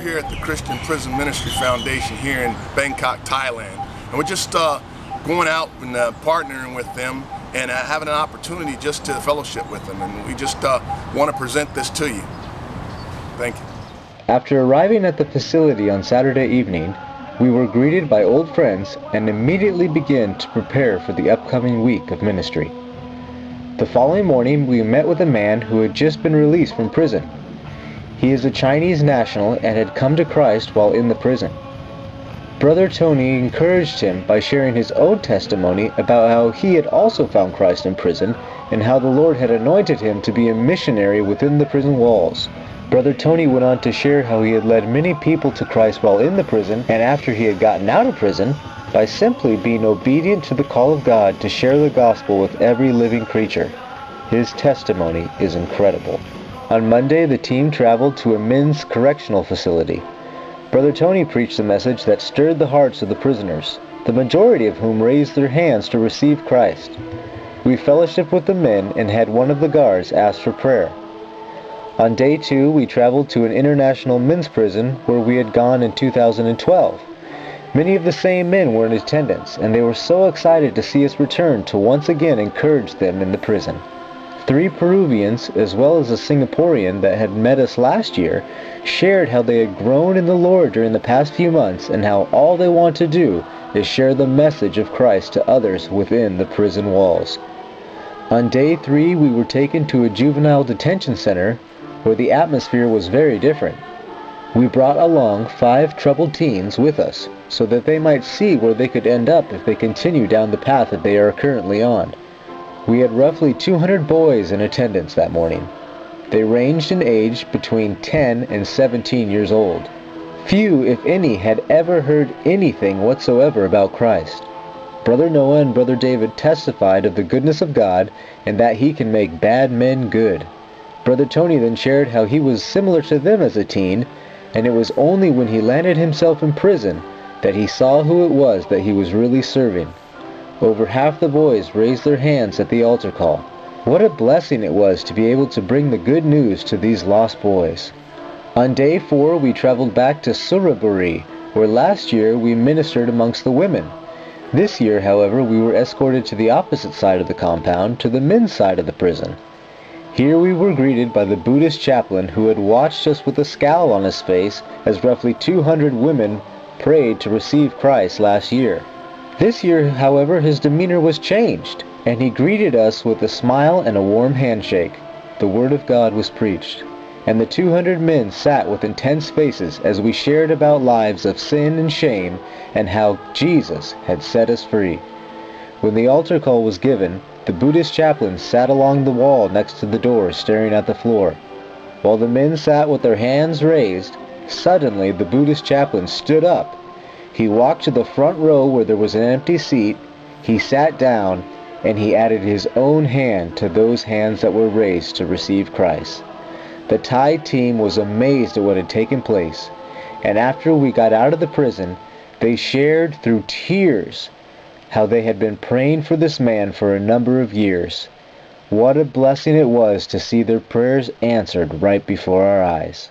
here at the Christian Prison Ministry Foundation here in Bangkok, Thailand. And we're just going out and partnering with them and having an opportunity just to fellowship with them. And we just want to present this to you. Thank you. After arriving at the facility on Saturday evening, we were greeted by old friends and immediately began to prepare for the upcoming week of ministry. The following morning, we met with a man who had just been released from prison. He is a Chinese national and had come to Christ while in the prison. Brother Tony encouraged him by sharing his own testimony about how he had also found Christ in prison and how the Lord had anointed him to be a missionary within the prison walls. Brother Tony went on to share how he had led many people to Christ while in the prison and after he had gotten out of prison by simply being obedient to the call of God to share the gospel with every living creature. His testimony is incredible. On Monday, the team traveled to a men's correctional facility. Brother Tony preached a message that stirred the hearts of the prisoners, the majority of whom raised their hands to receive Christ. We fellowshiped with the men and had one of the guards ask for prayer. On day 2, we traveled to an international men's prison where we had gone in 2012. Many of the same men were in attendance, and they were so excited to see us return to once again encourage them in the prison. 3 Peruvians, as well as a Singaporean that had met us last year, shared how they had grown in the Lord during the past few months and how all they want to do is share the message of Christ to others within the prison walls. On day 3, we were taken to a juvenile detention center where the atmosphere was very different. We brought along 5 troubled teens with us so that they might see where they could end up if they continue down the path that they are currently on. We had roughly 200 boys in attendance that morning. They ranged in age between 10 and 17 years old. Few, if any, had ever heard anything whatsoever about Christ. Brother Noah and Brother David testified of the goodness of God and that He can make bad men good. Brother Tony then shared how he was similar to them as a teen, and it was only when he landed himself in prison that he saw who it was that he was really serving. Over half the boys raised their hands at the altar call. What a blessing it was to be able to bring the good news to these lost boys. On day 4, we traveled back to Suraburi, where last year we ministered amongst the women. This year, however, we were escorted to the opposite side of the compound, to the men's side of the prison. Here we were greeted by the Buddhist chaplain who had watched us with a scowl on his face as roughly 200 women prayed to receive Christ last year. This year, however, his demeanor was changed, and he greeted us with a smile and a warm handshake. The Word of God was preached, and the 200 men sat with intense faces as we shared about lives of sin and shame and how Jesus had set us free. When the altar call was given, the Buddhist chaplain sat along the wall next to the door staring at the floor. While the men sat with their hands raised, suddenly the Buddhist chaplain stood up. He walked to the front row where there was an empty seat, he sat down, and he added his own hand to those hands that were raised to receive Christ. The Thai team was amazed at what had taken place, and after we got out of the prison, they shared through tears how they had been praying for this man for a number of years. What a blessing it was to see their prayers answered right before our eyes.